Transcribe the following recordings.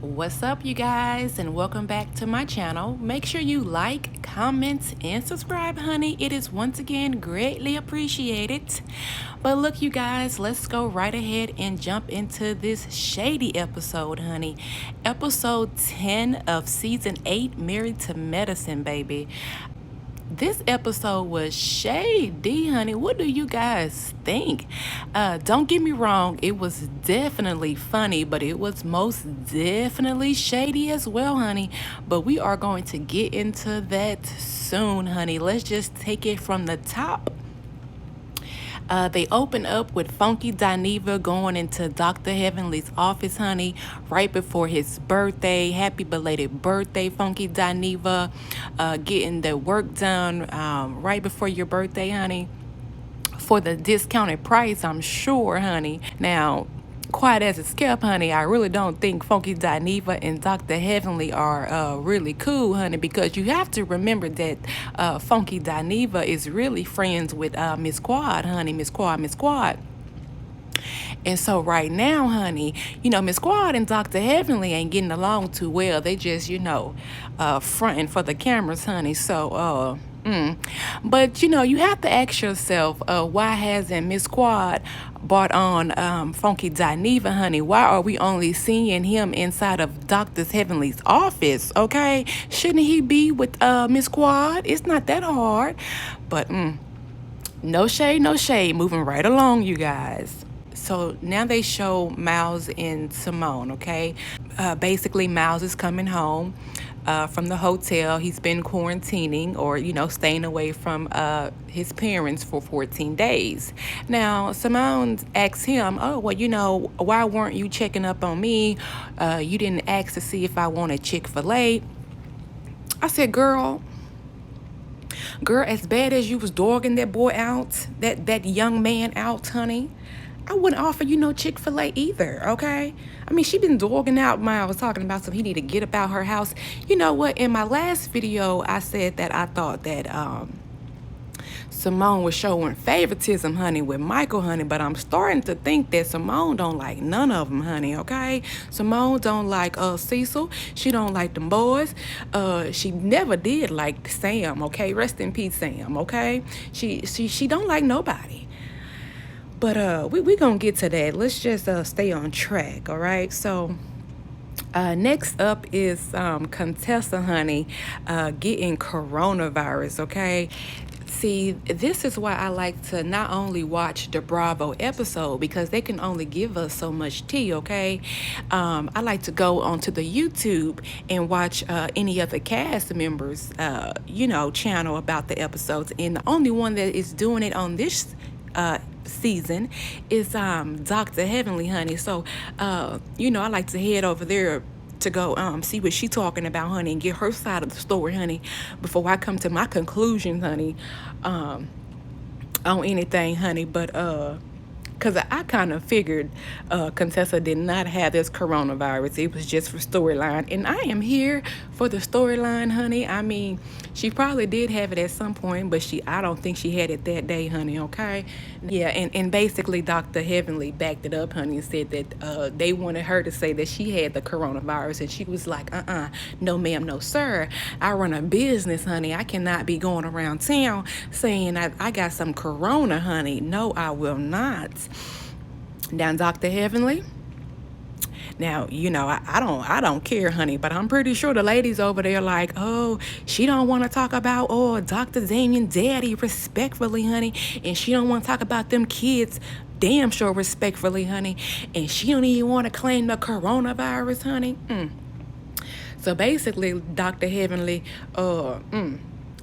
What's up, you guys, and welcome back to my channel. Make sure you like, comment, and subscribe, honey. It is once again greatly appreciated. But look, you guys, let's go right ahead and jump into this shady episode, honey. Episode 10 of season 8, Married to Medicine, baby. This episode was shady, honey. What do you guys think? Don't get me wrong, it was definitely funny, but it was most definitely shady as well, honey. But we are going to get into that soon, honey. Let's just take it from the top. They open up with Funky Dineva going into Dr. Heavenly's office, honey, right before his birthday. Happy belated birthday, Funky Dineva. Getting the work done right before your birthday, honey, for the discounted price, I'm sure, honey. Now, quiet as it's kept, honey, I really don't think Funky Dineva and Dr. Heavenly are really cool, honey, because you have to remember that Funky Dineva is really friends with Miss Quad, honey, Miss Quad. And so right now, honey, Miss Quad and Dr. Heavenly ain't getting along too well. They just, fronting for the cameras, honey. So, But, you have to ask yourself, why hasn't Miss Quad brought on Funky Dineva, honey? Why are we only seeing him inside of Dr. Heavenly's office, okay? Shouldn't he be with Miss Quad? It's not that hard. But, no shade. Moving right along, you guys. So now they show Miles and Simone, okay? Basically, Miles is coming home from the hotel. He's been quarantining or, staying away from his parents for 14 days. Now, Simone asks him, oh, well, why weren't you checking up on me? You didn't ask to see if I wanted Chick-fil-A. I said, girl, as bad as you was dogging that boy out, that young man out, honey, I wouldn't offer you no Chick-fil-A either, okay? I mean, she been dogging out Miles, talking about he need to get up out her house. You know what? In my last video, I said that I thought that Simone was showing favoritism, honey, with Michael, honey, but I'm starting to think that Simone don't like none of them, honey, okay? Simone don't like Cecil. She don't like them boys. She never did like Sam, okay? Rest in peace, Sam, okay? She don't like nobody. But we gonna get to that. Let's just stay on track, all right? So next up is Contessa, honey, getting coronavirus, okay? See, this is why I like to not only watch the Bravo episode, because they can only give us so much tea, okay? I like to go onto the YouTube and watch any other cast members, channel about the episodes. And the only one that is doing it on this season is Dr. Heavenly, honey. So I like to head over there to go see what she talking about, honey, and get her side of the story, honey, before I come to my conclusion, honey, on anything, honey. But because I kind of figured Contessa did not have this coronavirus. It was just for storyline. And I am here for the storyline, honey. I mean, she probably did have it at some point, but I don't think she had it that day, honey, okay? Yeah, and basically Dr. Heavenly backed it up, honey, and said that they wanted her to say that she had the coronavirus. And she was like, no, ma'am, no, sir. I run a business, honey. I cannot be going around town saying I got some corona, honey. No, I will not. Now, Dr. Heavenly. Now, I don't care, honey, but I'm pretty sure the ladies over there like, oh, she don't want to talk about, Dr. Damien daddy respectfully, honey, and she don't want to talk about them kids damn sure respectfully, honey, and she don't even want to claim the coronavirus, honey. So basically, Dr. Heavenly,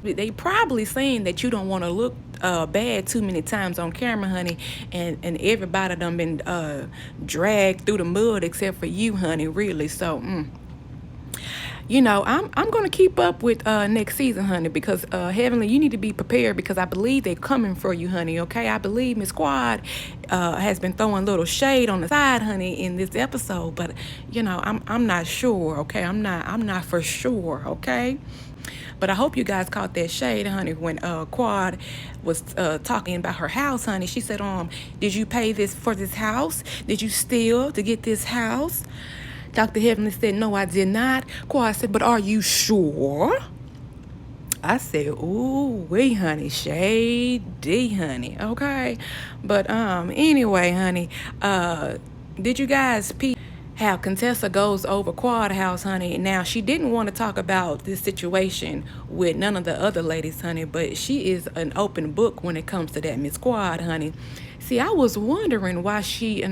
they probably saying that you don't want to look bad too many times on camera, honey, and everybody done been dragged through the mud except for you, honey, really. So I'm gonna keep up with next season, honey, because Heavenly, you need to be prepared, because I believe they're coming for you, honey, okay? I believe Miss Quad has been throwing a little shade on the side, honey, in this episode, but I'm not sure, okay? I'm not for sure, okay? But I hope you guys caught that shade, honey, when Quad was talking about her house, honey. She said, did you pay for this house? Did you steal to get this house? Dr. Heavenly said, no, I did not. Quad said, but are you sure? I said, ooh, wee, honey, shady, honey, okay? But anyway, honey, did you guys peep how Contessa goes over Quad House, honey? Now, she didn't want to talk about this situation with none of the other ladies, honey, but she is an open book when it comes to that Miss Quad, honey. See, I was wondering why she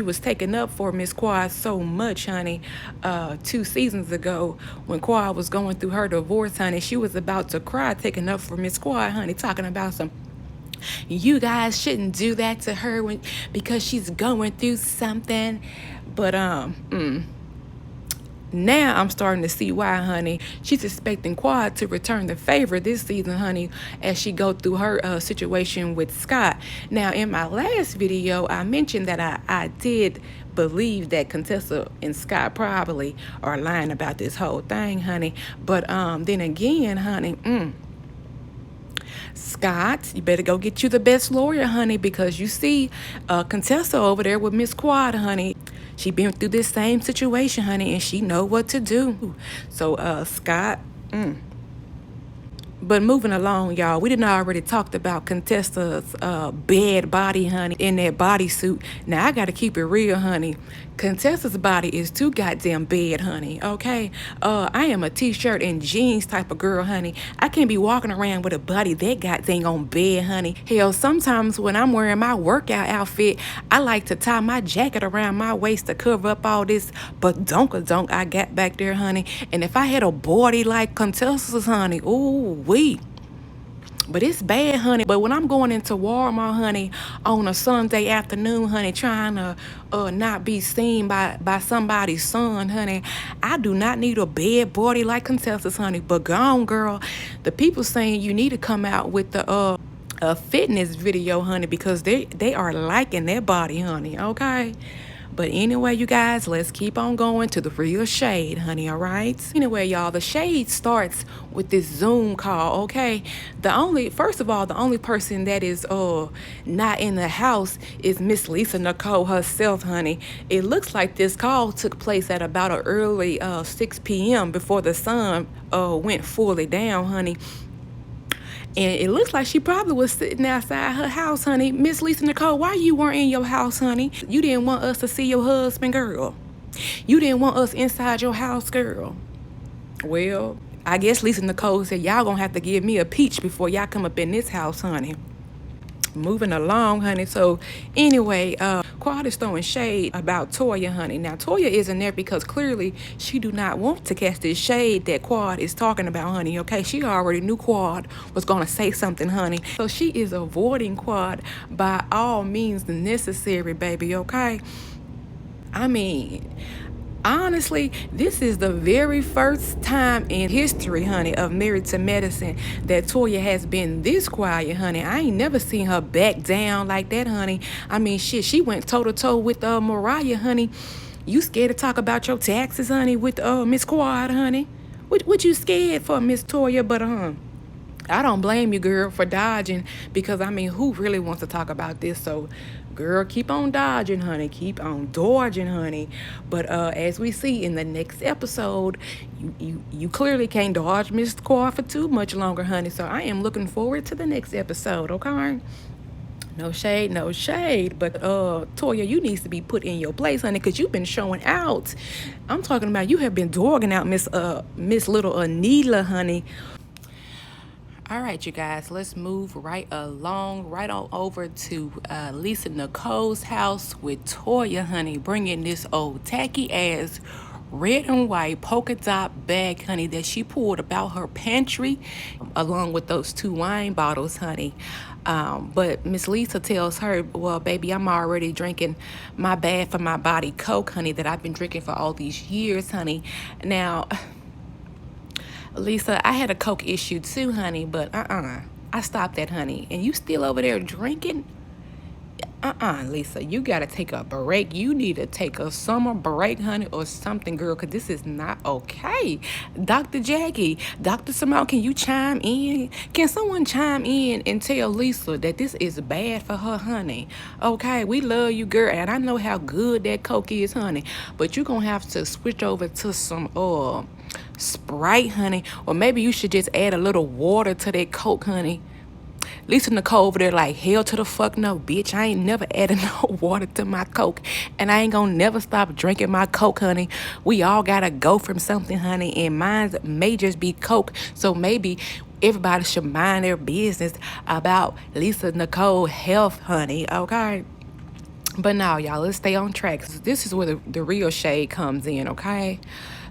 was taking up for Miss Quad so much, honey. 2 seasons ago, when Quad was going through her divorce, honey, she was about to cry, taking up for Miss Quad, honey, talking about some. You guys shouldn't do that to her because she's going through something. But now I'm starting to see why, honey. She's expecting Quad to return the favor this season, honey, as she go through her situation with Scott. Now, in my last video, I mentioned that I did believe that Contessa and Scott probably are lying about this whole thing, honey. But then again, honey, Scott, you better go get you the best lawyer, honey, because you see Contessa over there with Miss Quad, honey. She been through this same situation, honey, and she know what to do. So, Scott, But moving along, y'all, we didn't already talked about Contessa's bad body, honey, in that bodysuit. Now, I got to keep it real, honey. Contessa's body is too goddamn bad, honey, okay? I am a t-shirt and jeans type of girl, honey. I can't be walking around with a body that goddamn on bed, honey. Hell, sometimes when I'm wearing my workout outfit, I like to tie my jacket around my waist to cover up all this badonka-donk I got back there, honey. And if I had a body like Contessa's, honey, ooh-wee. But it's bad, honey. But when I'm going into Walmart, honey, on a Sunday afternoon, honey, trying to not be seen by somebody's son, honey, I do not need a bad body like Contessa's, honey. But go on, girl. The people saying you need to come out with the a fitness video, honey, because they are liking their body, honey, okay? But anyway, you guys, let's keep on going to the real shade, honey, all right? Anyway, y'all, the shade starts with this Zoom call, okay? First of all, the only person that is not in the house is Miss Lisa Nicole herself, honey. It looks like this call took place at about an early 6 p.m. before the sun went fully down, honey. And it looks like she probably was sitting outside her house, honey. Miss Lisa Nicole, why you weren't in your house, honey? You didn't want us to see your husband, girl. You didn't want us inside your house, girl. Well, I guess Lisa Nicole said, y'all gonna have to give me a peach before y'all come up in this house, honey. Moving along, honey. So anyway, Quad is throwing shade about Toya, honey. Now, Toya isn't there because clearly she do not want to cast this shade that Quad is talking about, honey, okay? She already knew Quad was going to say something, honey. So she is avoiding Quad by all means necessary, baby, okay? I mean, honestly, this is the very first time in history, honey, of Married to Medicine that Toya has been this quiet, honey. I ain't never seen her back down like that, honey. I mean, shit, she went toe-to-toe with Mariah, honey. You scared to talk about your taxes, honey, with Miss Quad, honey? What you scared for, Miss Toya? But, I don't blame you, girl, for dodging because, I mean, who really wants to talk about this? So, girl, keep on dodging, honey. Keep on dodging, honey. But as we see in the next episode, you clearly can't dodge Miss Quad for too much longer, honey. So, I am looking forward to the next episode, okay? No shade, no shade. But, Toya, you needs to be put in your place, honey, because you've been showing out. I'm talking about you have been dogging out Miss Little Anila, honey. All right, you guys, let's move right along, right on over to Lisa Nicole's house with Toya, honey, bringing this old tacky-ass red and white polka dot bag, honey, that she pulled about her pantry, along with those 2 wine bottles, honey. But Miss Lisa tells her, well, baby, I'm already drinking my bad for my body Coke, honey, that I've been drinking for all these years, honey. Now, Lisa, I had a Coke issue too, honey, but I stopped that, honey. And you still over there drinking? Lisa, you gotta take a break. You need to take a summer break, honey, or something, girl, because this is not okay. Dr. Jackie, Dr. Simone, can you chime in? Can someone chime in and tell Lisa that this is bad for her, honey? Okay, we love you, girl, and I know how good that Coke is, honey, but you're gonna have to switch over to some Sprite, honey, or maybe you should just add a little water to that Coke, honey. Lisa Nicole over there like, hell to the fuck no, bitch. I ain't never added no water to my Coke. And I ain't gonna never stop drinking my Coke, honey. We all gotta go from something, honey. And mine may just be Coke. So maybe everybody should mind their business about Lisa Nicole health, honey, okay? But now, y'all, let's stay on track. This is where the real shade comes in, okay?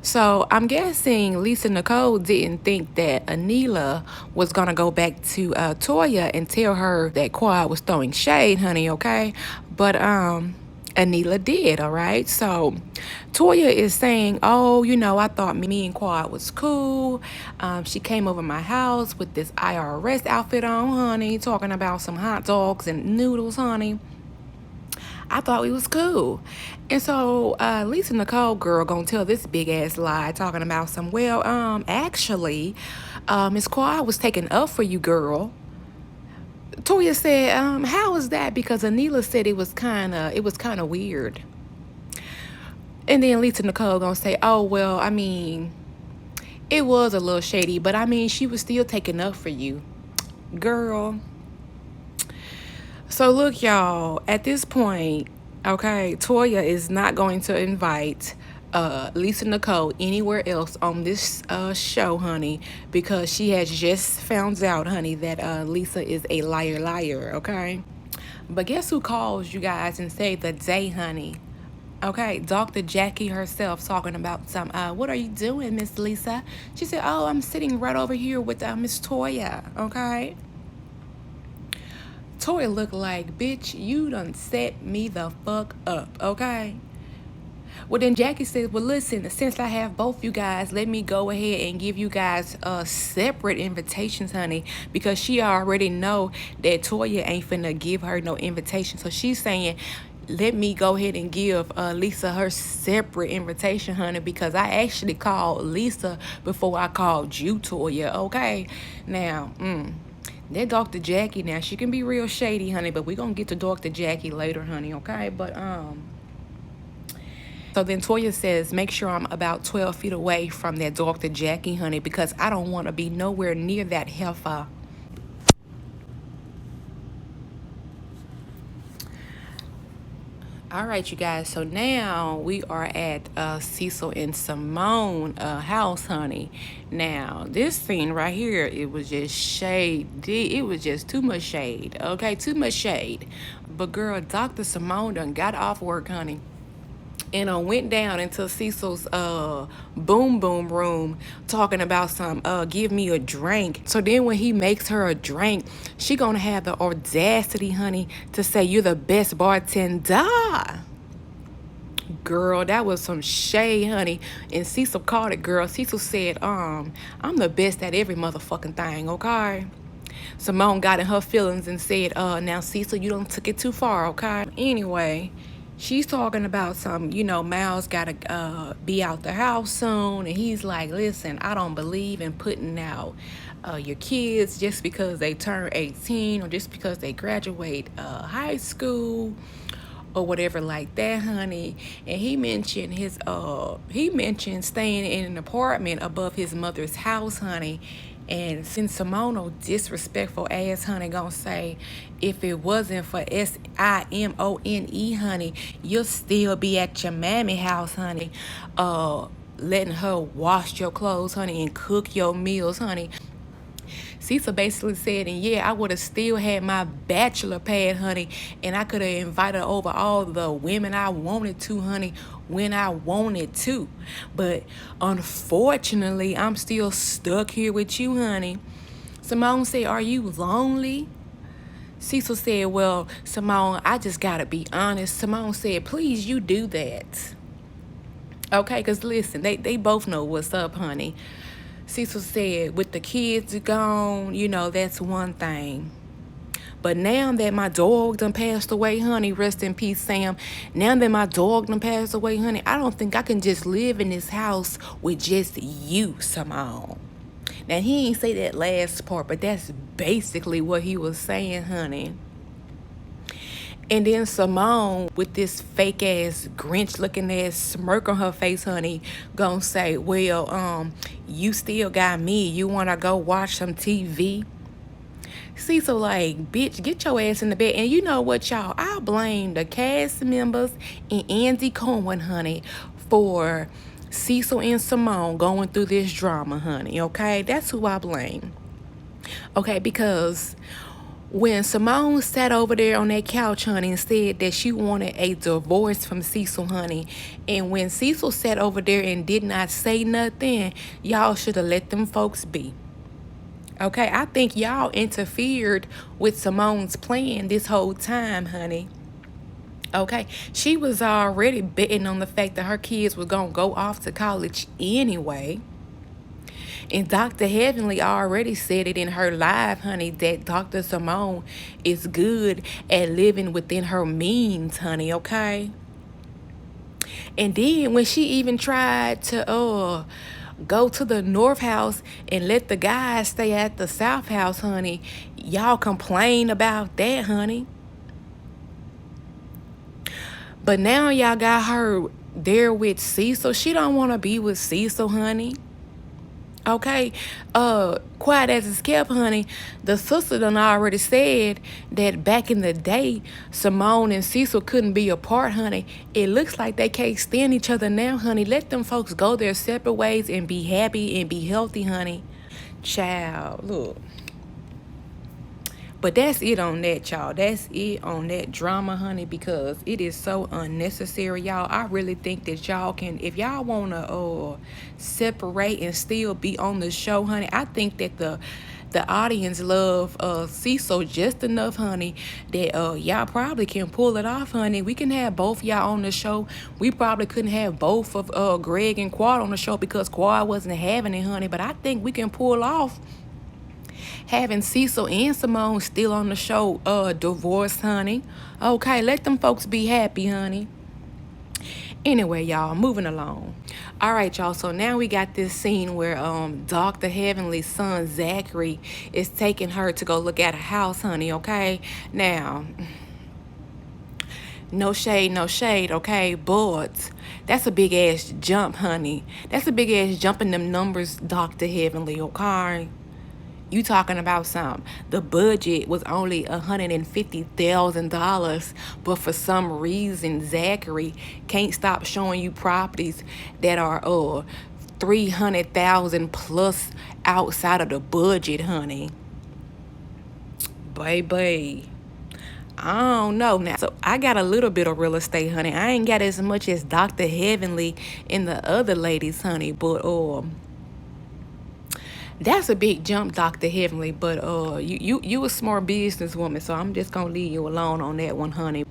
So I'm guessing Lisa Nicole didn't think that Anila was going to go back to Toya and tell her that Quad was throwing shade, honey, okay? But Anila did, all right? So Toya is saying, oh, you know, I thought me and Quad was cool. She came over my house with this IRS outfit on, honey, talking about some hot dogs and noodles, honey. I thought we was cool. And so Lisa Nicole girl gonna tell this big ass lie talking about some, well, actually, Miss Quad was taking up for you, girl. Toya said, how is that? Because Anila said it was kinda weird. And then Lisa Nicole gonna say, oh well, I mean, it was a little shady, but I mean she was still taking up for you. Girl. So look, y'all, at this point, okay, Toya is not going to invite Lisa Nicole anywhere else on this show, honey, because she has just found out, honey, that Lisa is a liar, okay? But guess who calls you guys and saved the day, honey? Okay, Dr. Jackie herself talking about some, what are you doing, Miss Lisa? She said, oh, I'm sitting right over here with Miss Toya, okay? Toya looked like, bitch, you done set me the fuck up, okay? Well, then Jackie says, well, listen, since I have both you guys, let me go ahead and give you guys separate invitations, honey, because she already know that Toya ain't finna give her no invitation. So she's saying, let me go ahead and give Lisa her separate invitation, honey, because I actually called Lisa before I called you, Toya, okay? Now, that Dr. Jackie, now, she can be real shady, honey, but we're going to get to Dr. Jackie later, honey, okay? But, so then Toya says, make sure I'm about 12 feet away from that Dr. Jackie, honey, because I don't want to be nowhere near that heifer. All right, you guys, so now we are at Cecil and Simone house, honey. Now, this scene right here, it was just shade. It was just too much shade, okay? Too much shade. But, girl, Dr. Simone done got off work, honey, and went down into Cecil's boom room talking about some give me a drink. So then when he makes her a drink, she gonna have the audacity, honey, to say you're the best bartender. Girl, that was some shade, honey. And Cecil called it, girl. Cecil said, I'm the best at every motherfucking thing, okay? Simone got in her feelings and said, now Cecil, you done took it too far, okay? Anyway, she's talking about some, you know, Miles gotta be out the house soon. And he's like, listen, I don't believe in putting out your kids just because they turn 18 or just because they graduate high school or whatever like that, honey. And he mentioned staying in an apartment above his mother's house, honey. And since Simone, disrespectful ass, honey, gonna say, if it wasn't for SIMONE, honey, you'll still be at your mammy house, honey, letting her wash your clothes, honey, and cook your meals, honey. Cecil basically said, and yeah, I would have still had my bachelor pad, honey, and I could have invited over all the women I wanted to, honey, when I wanted to. But unfortunately, I'm still stuck here with you, honey. Simone said, are you lonely? Cecil said, well, Simone, I just gotta be honest. Simone said, please, you do that. Okay, because listen, they both know what's up, honey. Cecil said, with the kids gone, you know, that's one thing. But now that my dog done passed away, honey, rest in peace, Sam. Now that my dog done passed away, honey, I don't think I can just live in this house with just you, Simone. Now, he ain't say that last part, but that's basically what he was saying, honey. And then Simone, with this fake ass Grinch looking ass smirk on her face, honey, gonna say, well, you still got me. You wanna go watch some TV? See, so like, bitch, get your ass in the bed. And you know what, y'all? I blame the cast members and Andy Cohen, honey, for Cecil and Simone going through this drama, honey, okay? That's who I blame. Okay, because when Simone sat over there on that couch, honey, and said that she wanted a divorce from Cecil, honey, and when Cecil sat over there and did not say nothing, y'all should have let them folks be. Okay, I think y'all interfered with Simone's plan this whole time, honey. Okay, she was already betting on the fact that her kids were going to go off to college anyway. And Dr. Heavenly already said it in her live, honey, that Dr. Simone is good at living within her means, honey, okay? And then when she even tried to go to the North House and let the guys stay at the South House, honey, y'all complain about that, honey. But now y'all got her there with Cecil. She don't want to be with Cecil, honey. Okay, quiet as it's kept, honey. The sister done already said that back in the day, Simone and Cecil couldn't be apart, honey. It looks like they can't stand each other now, honey. Let them folks go their separate ways and be happy and be healthy, honey. Child, look. But that's it on that, y'all. That's it on that drama, honey, because it is so unnecessary, y'all. I really think that y'all can, if y'all want to separate and still be on the show, honey, I think that the audience love Cecil just enough, honey, that y'all probably can pull it off, honey. We can have both y'all on the show. We probably couldn't have both of Greg and Quad on the show because Quad wasn't having it, honey. But I think we can pull off having Cecil and Simone still on the show, divorced, honey. Okay, let them folks be happy, honey. Anyway, y'all, moving along. All right, y'all, so now we got this scene where Dr. Heavenly's son, Zachary, is taking her to go look at a house, honey, okay? Now, no shade, okay? But that's a big-ass jump, honey. That's a big-ass jump in them numbers, Dr. Heavenly, okay? You talking about something. The budget was only $150,000, but for some reason, Zachary can't stop showing you properties that are $300,000 plus outside of the budget, honey. Baby, I don't know now. So I got a little bit of real estate, honey. I ain't got as much as Dr. Heavenly and the other ladies, honey, but that's a big jump, Dr. Heavenly, but you a smart businesswoman, so I'm just gonna leave you alone on that one, honey.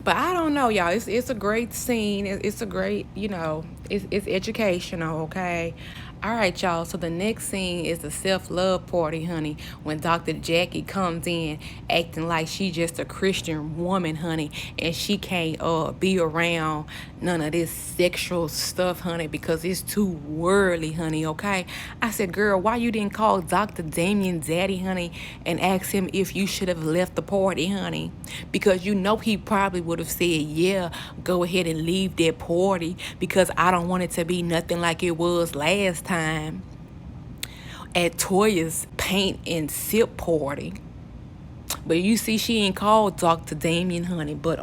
But I don't know, y'all. It's a great scene. It's a great, it's educational, okay? All right, y'all. So the next scene is the self-love party, honey, when Dr. Jackie comes in acting like she just a Christian woman, honey, and she can't be around none of this sexual stuff, honey, because it's too worldly, honey, okay? I said, girl, why you didn't call Dr. Damien daddy, honey, and ask him if you should have left the party, honey? Because you know he probably would have said, yeah, go ahead and leave that party because I don't want it to be nothing like it was last time at Toya's paint and sip party. But you see, she ain't called Dr. Damien, honey, but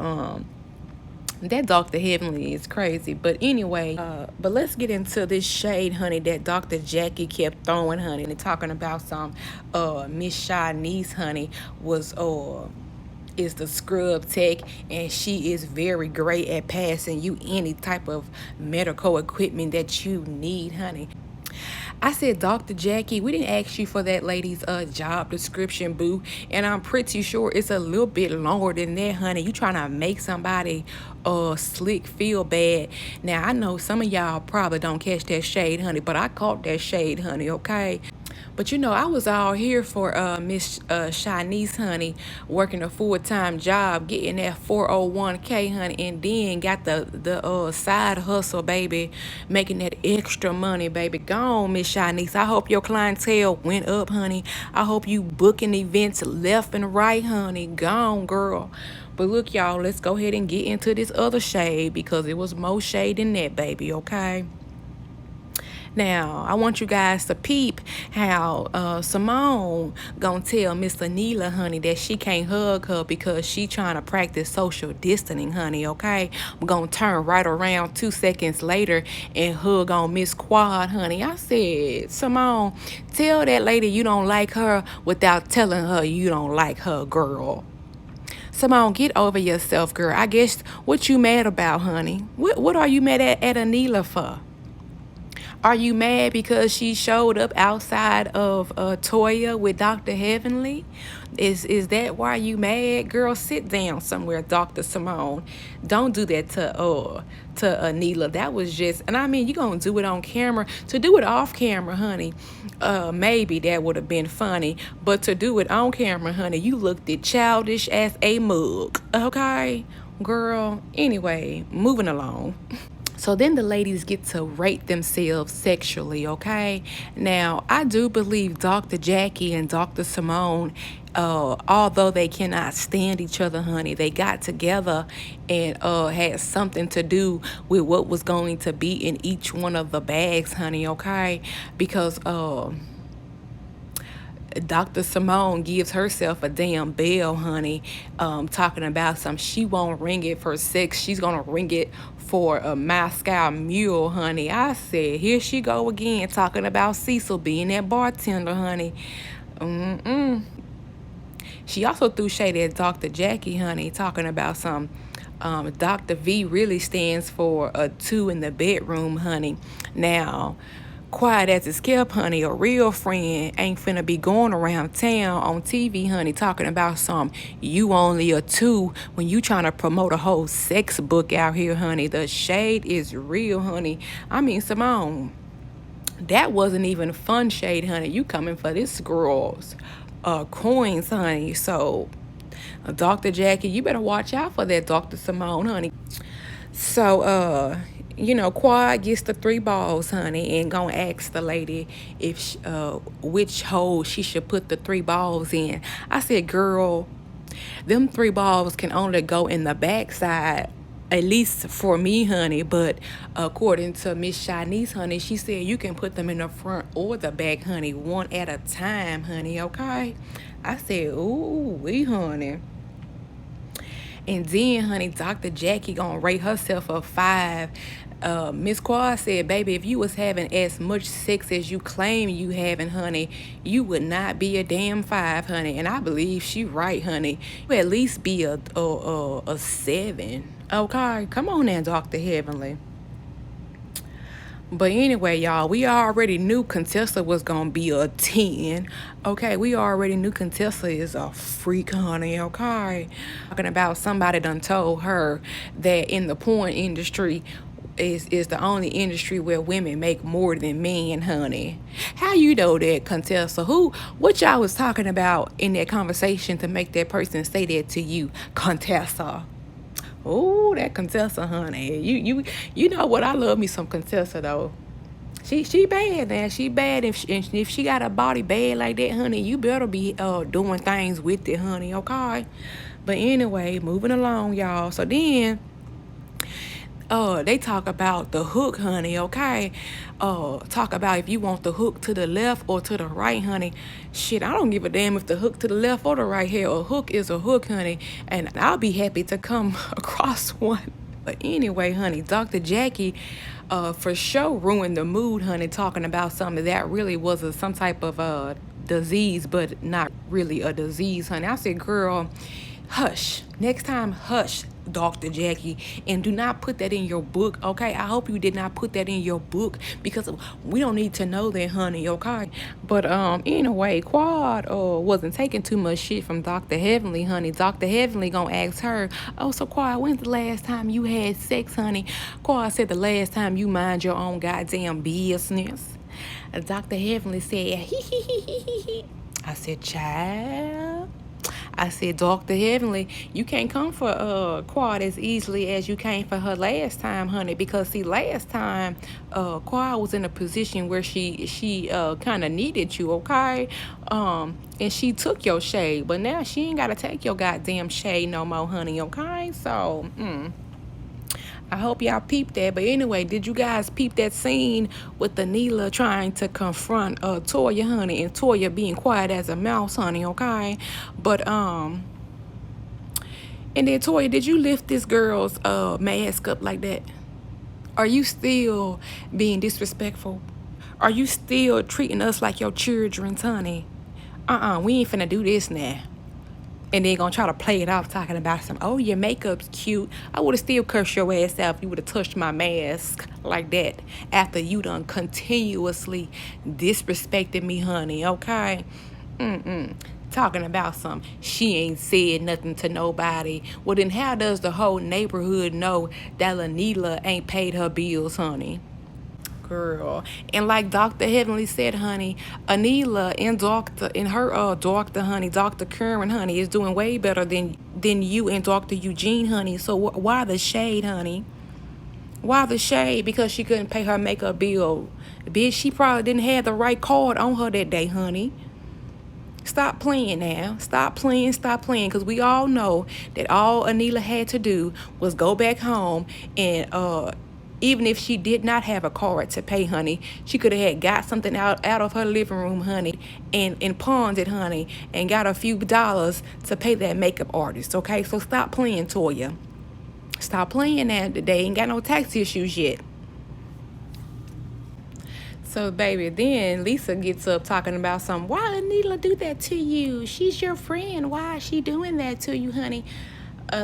that Dr. Heavenly is crazy. But anyway, but let's get into this shade, honey, that Dr. Jackie kept throwing, honey, and talking about some Miss Shanice, honey, was is the scrub tech, and she is very great at passing you any type of medical equipment that you need, honey. I said, Dr. Jackie, we didn't ask you for that lady's job description, boo. And I'm pretty sure it's a little bit longer than that, honey. You trying to make somebody slick feel bad. Now, I know some of y'all probably don't catch that shade, honey, but I caught that shade, honey, okay? But I was all here for Miss Shanice, honey, working a full-time job, getting that 401k, honey, and then got the side hustle, baby, making that extra money, baby. Go on, Miss Shanice. I hope your clientele went up, honey. I hope you booking events left and right, honey. Go on, girl. But look, y'all, let's go ahead and get into this other shade because it was more shade than that, baby, okay? Now, I want you guys to peep how Simone gonna tell Miss Anila, honey, that she can't hug her because she trying to practice social distancing, honey, okay? I'm gonna turn right around 2 seconds later and hug on Miss Quad, honey. I said, Simone, tell that lady you don't like her without telling her you don't like her, girl. Simone, get over yourself, girl. I guess what you mad about, honey? What are you mad at Anila for? Are you mad because she showed up outside of Toya with Dr. Heavenly? Is that why you mad? Girl, sit down somewhere, Dr. Simone. Don't do that to Anila. That was just, and I mean, you gonna do it on camera. To do it off camera, honey, maybe that would have been funny. But to do it on camera, honey, you looked it childish as a mug. Okay, girl. Anyway, moving along. So then the ladies get to rate themselves sexually, okay? Now, I do believe Dr. Jackie and Dr. Simone, although they cannot stand each other, honey, they got together and had something to do with what was going to be in each one of the bags, honey, okay? Because Dr. Simone gives herself a damn bell, honey, talking about she won't ring it for sex. She's going to ring it for a Moscow mule, honey. I said, here she go again, talking about Cecil being that bartender, honey. She also threw shade at Dr. Jackie, honey, talking about Dr. V really stands for a 2 in the bedroom, honey. Now, quiet as it's kept, honey, a real friend ain't finna be going around town on TV, honey, talking about you only a 2 when you trying to promote a whole sex book out here, honey. The shade is real, honey. I mean, Simone, that wasn't even fun shade, honey. You coming for this girl's coins, honey. So, Dr. Jackie, you better watch out for that Dr. Simone, honey. So, Quad gets the 3 balls, honey, and gonna ask the lady if which hole she should put the 3 balls in. I said, girl, them 3 balls can only go in the backside, at least for me, honey. But according to Miss Shanice, honey, she said you can put them in the front or the back, honey, one at a time, honey, okay? I said, ooh, honey. And then, honey, Dr. Jackie gonna rate herself a 5. Miss Quad said, baby, if you was having as much sex as you claim you having, honey, you would not be a damn 5, honey. And I believe she right, honey. You at least be a 7. Okay, come on now, Dr. Heavenly. But anyway, y'all, we already knew Contessa was going to be a 10. Okay, we already knew Contessa is a freak, honey, okay? Talking about somebody done told her that in the porn industry is the only industry where women make more than men, honey. How you know that, Contessa? What y'all was talking about in that conversation to make that person say that to you, Contessa? Oh, that Contessa, honey. You know what? I love me some Contessa, though. She bad, now. She bad. If she got a body bad like that, honey, you better be doing things with it, honey, okay? But anyway, moving along, y'all. So then, they talk about the hook, honey, okay? Talk about if you want the hook to the left or to the right, honey. Shit, I don't give a damn if the hook to the left or the right here. A hook is a hook, honey. And I'll be happy to come across one. But anyway, honey, Dr. Jackie for sure ruined the mood, honey, talking about something that really was some type of disease, but not really a disease, honey. I said, girl, Hush. Next time, hush, Dr. Jackie, and do not put that in your book, okay? I hope you did not put that in your book because we don't need to know that, honey, okay? But anyway, Quad wasn't taking too much shit from Dr. Heavenly, honey. Dr. Heavenly gonna ask her, oh, so Quad, when's the last time you had sex, honey? Quad said the last time you mind your own goddamn business. Dr. Heavenly said, hee. I said, child. I said, Dr. Heavenly, you can't come for Quad as easily as you came for her last time, honey. Because see, last time Quad was in a position where she kind of needed you, okay? And she took your shade, but now she ain't gotta take your goddamn shade no more, honey, okay? So, I hope y'all peeped that. But anyway, did you guys peep that scene with Anila trying to confront Toya, honey, and Toya being quiet as a mouse, honey, okay? But and then Toya, did you lift this girl's mask up like that? Are you still being disrespectful? Are you still treating us like your children, honey? We ain't finna do this now. And then gonna try to play it off talking about some, oh, your makeup's cute. I would have still cursed your ass out if you would have touched my mask like that after you done continuously disrespected me, honey, okay? Talking about some, she ain't said nothing to nobody. Well, then how does the whole neighborhood know that Lanila ain't paid her bills, honey? Girl. And like Dr. Heavenly said, honey, Anila and her doctor, honey, Dr. Curran, honey, is doing way better than you and Dr. Eugene, honey. So why the shade, honey? Why the shade? Because she couldn't pay her makeup bill. Bitch, she probably didn't have the right card on her that day, honey. Stop playing now. Stop playing. Because we all know that all Anila had to do was go back home and even if she did not have a card to pay, honey, she could have got something out of her living room, honey, and pawned it, honey, and got a few dollars to pay that makeup artist, okay? So stop playing, Toya. Stop playing that. They ain't got no tax issues yet. So, baby, then Lisa gets up talking about something. Why did Neela do that to you? She's your friend. Why is she doing that to you, honey?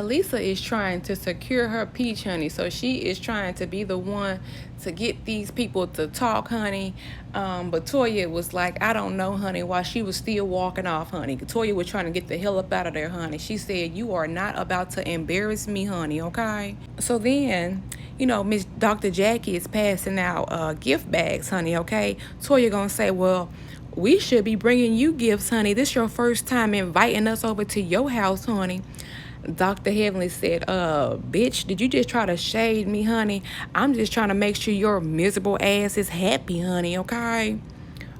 Lisa is trying to secure her peach, honey. So she is trying to be the one to get these people to talk, honey. But Toya was like, I don't know, honey, while she was still walking off, honey. Toya was trying to get the hell up out of there, honey. She said, you are not about to embarrass me, honey, okay? So then, you know, Miss Dr. Jackie is passing out gift bags, honey, okay? Toya gonna say, well, we should be bringing you gifts, honey. This your first time inviting us over to your house, honey. Dr. Heavenly said, bitch, did you just try to shade me, honey? I'm just trying to make sure your miserable ass is happy, honey, okay?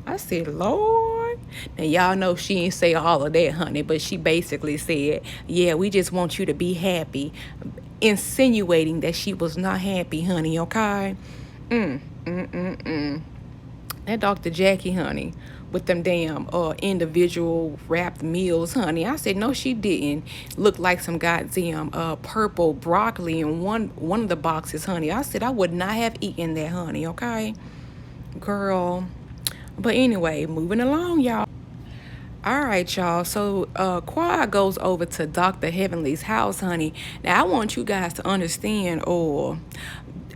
I said, Lord. Now, y'all know she ain't say all of that, honey, but she basically said, yeah, we just want you to be happy, insinuating that she was not happy, honey, okay? That Dr. Jackie, honey, with them damn individual wrapped meals, honey. I said, no, she didn't. Look like some goddamn purple broccoli in one of the boxes, honey. I said, I would not have eaten that, honey, okay? Girl. But anyway, moving along, y'all. All right, y'all. So Quad goes over to Dr. Heavenly's house, honey. Now, I want you guys to understand,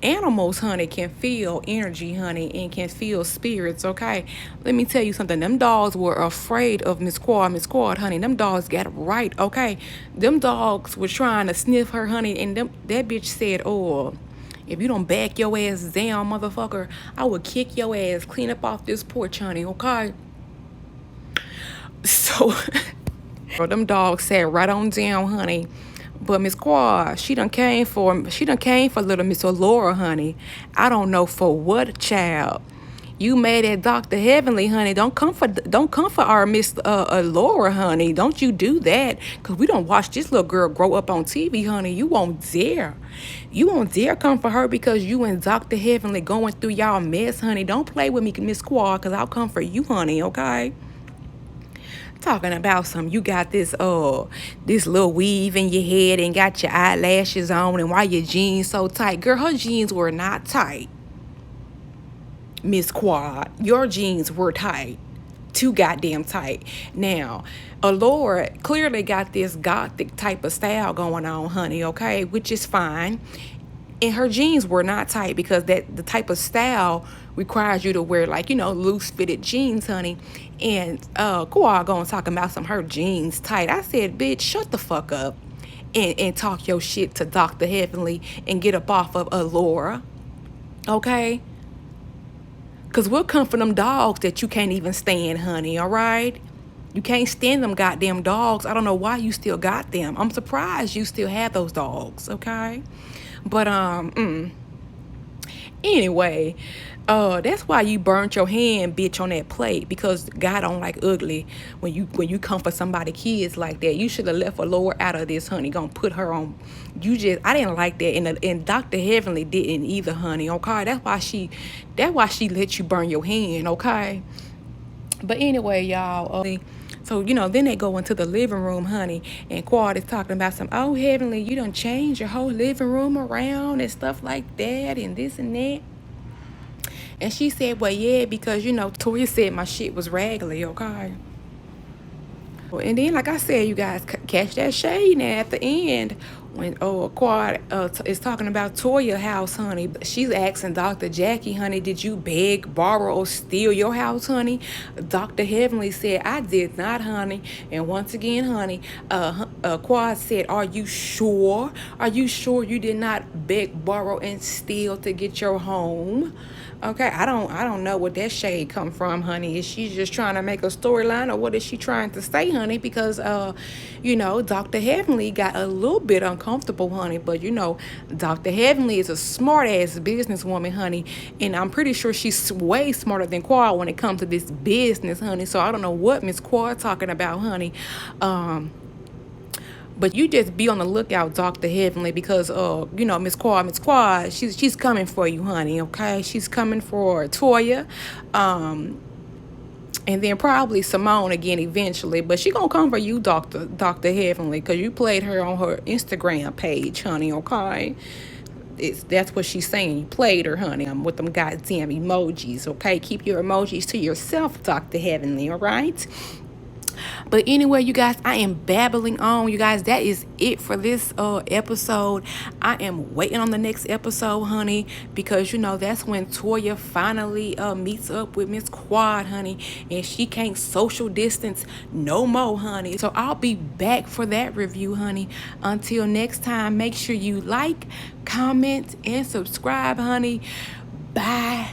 animals, honey, can feel energy, honey, and can feel spirits, okay? Let me tell you something. Them dogs were afraid of Miss Quad, honey. Them dogs got it right, okay? Them dogs were trying to sniff her, honey, and that bitch said, oh, if you don't back your ass down, motherfucker, I will kick your ass clean up off this porch, honey, okay? So, them dogs sat right on down, honey. But Miss Quad, she done came for little Miss Laura, honey. I don't know for what, child. You made at Dr. Heavenly, honey. Don't come for our Miss Laura, honey. Don't you do that. Because we don't watch this little girl grow up on TV, honey. You won't dare. You won't dare come for her because you and Dr. Heavenly going through y'all mess, honey. Don't play with me, Miss Quad, because I'll come for you, honey, okay? Talking about some, you got this little weave in your head and got your eyelashes on, and why your jeans so tight. Girl, her jeans were not tight. Miss Quad, your jeans were tight too goddamn tight. Now, Allura clearly got this gothic type of style going on, honey, okay, which is fine. And her jeans were not tight because that the type of style requires you to wear, like, loose fitted jeans, honey. And Kawhi going talking about some her jeans tight. I said, bitch, shut the fuck up and talk your shit to Dr. Heavenly and get up off of Allura, okay? Because we'll come for them dogs that you can't even stand, honey, all right? You can't stand them goddamn dogs. I don't know why you still got them. I'm surprised you still have those dogs, okay? But, anyway, that's why you burnt your hand, bitch, on that plate, because God don't like ugly. When you come for somebody kids like that, you should have left Allura out of this, honey. Gonna put her on. I didn't like that, and Dr. Heavenly didn't either, honey. Okay, that's why she let you burn your hand, okay. But anyway, y'all. So, then they go into the living room, honey, and Quad is talking about some, oh, Heavenly, you done changed your whole living room around and stuff like that and this and that. And she said, well, yeah, because, Toya said my shit was raggedy, okay? And then, like I said, you guys catch that shade now at the end when Quad is talking about Toya house, honey. She's asking Dr. Jackie, honey, did you beg, borrow, or steal your house, honey? Dr. Heavenly said, I did not, honey. And once again, honey, Quad said, are you sure? Are you sure you did not beg, borrow, and steal to get your home? Okay, I don't know where that shade come from, honey. Is she just trying to make a storyline, or what is she trying to say, honey? Because Dr. Heavenly got a little bit uncomfortable, honey. But Dr. Heavenly is a smart ass businesswoman, honey, and I'm pretty sure she's way smarter than Quad when it comes to this business, honey. So I don't know what Miss Quad talking about, honey. But you just be on the lookout, Dr. Heavenly, because Miss Quad, she's coming for you, honey. Okay, she's coming for Toya, and then probably Simone again eventually. But she gonna come for you, Dr. Heavenly, because you played her on her Instagram page, honey. Okay. That's what she's saying. You played her, honey. I'm with them goddamn emojis. Okay, keep your emojis to yourself, Dr. Heavenly. All right. But anyway, you guys, I am babbling on. You guys, that is it for this episode. I am waiting on the next episode, honey, because that's when Toya finally meets up with Miss Quad, honey, and she can't social distance no more, honey. So I'll be back for that review, honey. Until next time, make sure you like, comment, and subscribe, honey. Bye.